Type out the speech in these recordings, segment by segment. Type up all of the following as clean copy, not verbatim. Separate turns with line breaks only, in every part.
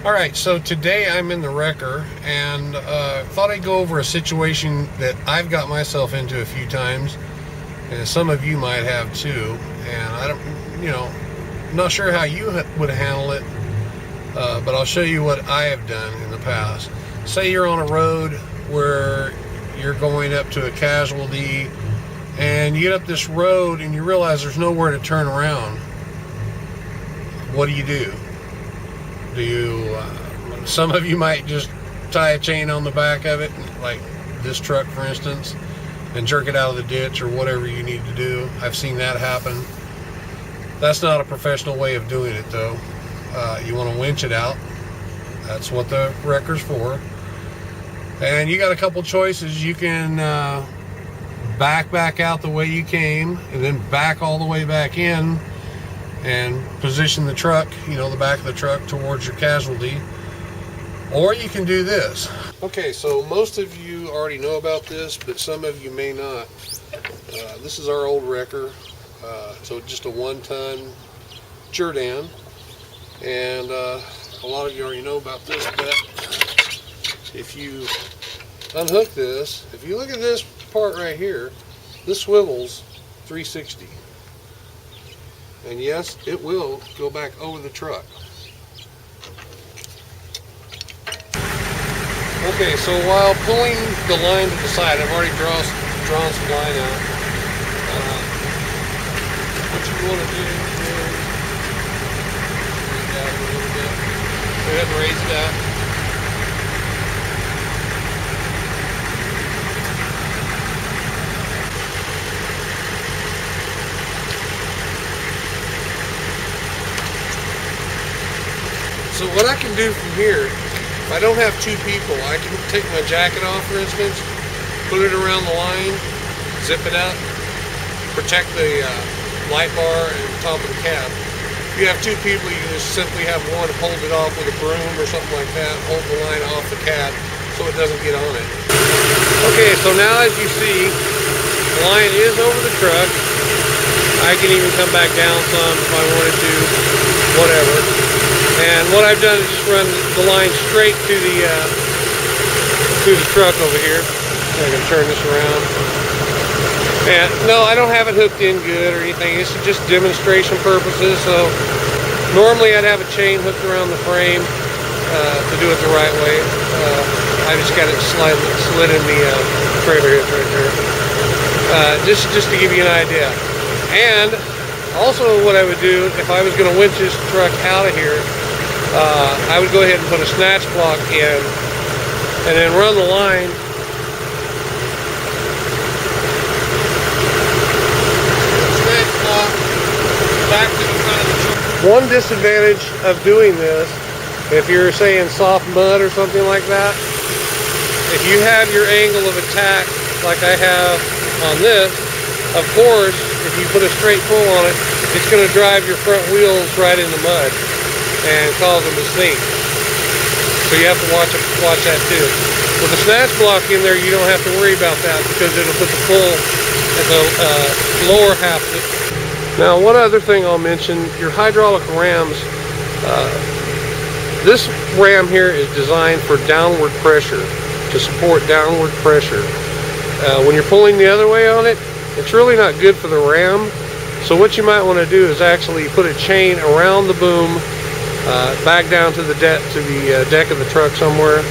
Alright, so today I'm in the wrecker and thought I'd go over a situation that I've got myself into a few times, and some of you might have too. And I don't, not sure how you would handle it, but I'll show you what I have done in the past. Say you're on a road where you're going up to a casualty, and you get up this road and you realize there's nowhere to turn around. What do? Some of you might just tie a chain on the back of it, like this truck for instance, and jerk it out of the ditch or whatever you need to do. I've seen that happen. That's not a professional way of doing it though. You want to winch it out. That's what the wrecker's for. And you got a couple choices. You can back out the way you came and then back all the way back in and position the truck, the back of the truck towards your casualty. Or you can do this. Okay, so most of you already know about this, but some of you may not. This is our old wrecker. So just a 1-ton Jordan. And a lot of you already know about this, but if you unhook this, if you look at this part right here, this swivels 360. And yes, it will go back over the truck. Okay, so while pulling the line to the side, I've already drawn some line out. What you want to do is raise it out a little bit. We have to raise it out. So what I can do from here, if I don't have two people, I can take my jacket off, for instance, put it around the line, zip it up, protect the light bar and the top of the cab. If you have two people, you can just simply have one hold it off with a broom or something like that, hold the line off the cab so it doesn't get on it. Okay, so now as you see, the line is over the truck. I can even come back down some if I wanted to, whatever. And what I've done is just run the line straight to the truck over here. I'm going to turn this around. And no, I don't have it hooked in good or anything. This is just demonstration purposes. So normally I'd have a chain hooked around the frame to do it the right way. I just got it slid in the trailer hitch right there. Just to give you an idea. And also what I would do if I was going to winch this truck out of here, I would go ahead and put a snatch block in and then run the line back to the front of the truck. One disadvantage of doing this, if you're saying soft mud or something like that, if you have your angle of attack like I have on this, of course, if you put a straight pull on it, it's going to drive your front wheels right in the mud and cause them to sink. So you have to watch that too. With the snatch block in there, you don't have to worry about that because it'll put the pull at the lower half of it. Now, one other thing I'll mention, your hydraulic rams, this ram here is designed for downward pressure, to support downward pressure. When you're pulling the other way on it, it's really not good for the ram. So what you might want to do is actually put a chain around the boom, back down to the deck of the truck somewhere,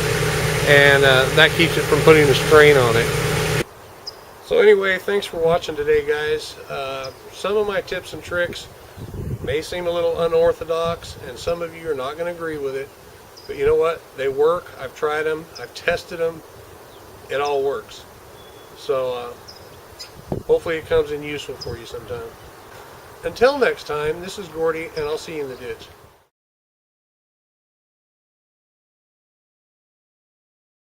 and that keeps it from putting a strain on it. So anyway, thanks for watching today, guys. Some of my tips and tricks may seem a little unorthodox, and some of you are not going to agree with it, but you know what? They work. I've tried them. I've tested them. It all works. So hopefully it comes in useful for you sometime. Until next time, this is Gordy, and I'll see you in the ditch.